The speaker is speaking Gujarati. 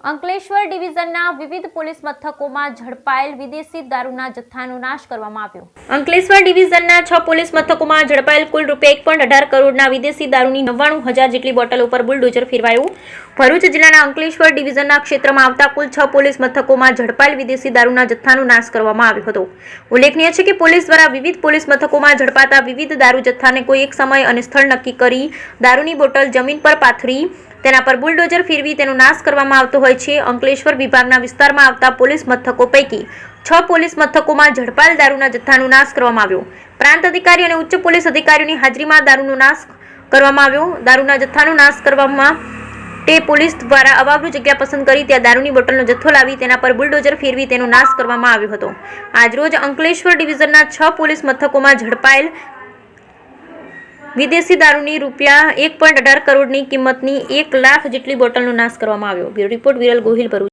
અંકલેશ્વર ડિવિઝનના વિવિધ પોલીસ મથકોમાં ઝડપાયેલ વિદેશી દારૂના જથ્થાનો નાશ કરવામાં આવ્યો. અંકલેશ્વર ડિવિઝનના 6 પોલીસ મથકોમાં ઝડપાયેલ કુલ ₹1.18 કરોડના વિદેશી દારૂની 99,000 જેટલી બોટલો પર બુલડોઝર ફેરવાયું. ભરૂચ જિલ્લાના અંકલેશ્વર ડિવિઝનના ક્ષેત્રમાં આવતા કુલ 6 પોલીસ મથકોમાં ઝડપાયેલ વિદેશી દારૂના જથ્થાનો નાશ કરવામાં આવ્યો હતો. ઉલ્લેખનીય છે કે પોલીસ દ્વારા વિવિધ પોલીસ મથકોમાં ઝડપાતા વિવિધ દારૂ જથ્થાને કોઈ એક સમય અને સ્થળ નક્કી કરી દારૂની બોટલ જમીન પર પાથરી તેના પર બુલડોઝર ફેરવી તેનો નાશ કરવામાં આવતો હોય છે. અંકલેશ્વર વિભાગના વિસ્તારમાં આવતા પોલીસ મથકો પૈકી 6 પોલીસ મથકોમાં ઝડપાયેલ દારૂના જથ્થાનો નાશ કરવામાં આવ્યો. પ્રાંત અધિકારી અને ઉચ્ચ પોલીસ અધિકારીઓની હાજરીમાં દારૂનો નાશ કરવામાં આવ્યો. દારૂના જથ્થાનો નાશ કરવામાં તે પોલીસ દ્વારા અવાવરૂ જગ્યા પસંદ કરી ત્યાં દારૂની બોટલનો જથ્થો લાવી તેના પર બુલડોઝર ફેરવી તેનો નાશ કરવામાં આવ્યો હતો. આજરોજ અંકલેશ્વર ડિવિઝનના 6 પોલીસ મથકોમાં ઝડપાયેલ વિદેશી દારૂની ₹1.18 કરોડની કિંમતની 1 લાખ જેટલી બોટલનો નાશ કરવામાં આવ્યો. Bureau report Viral Gohil, Bharuch.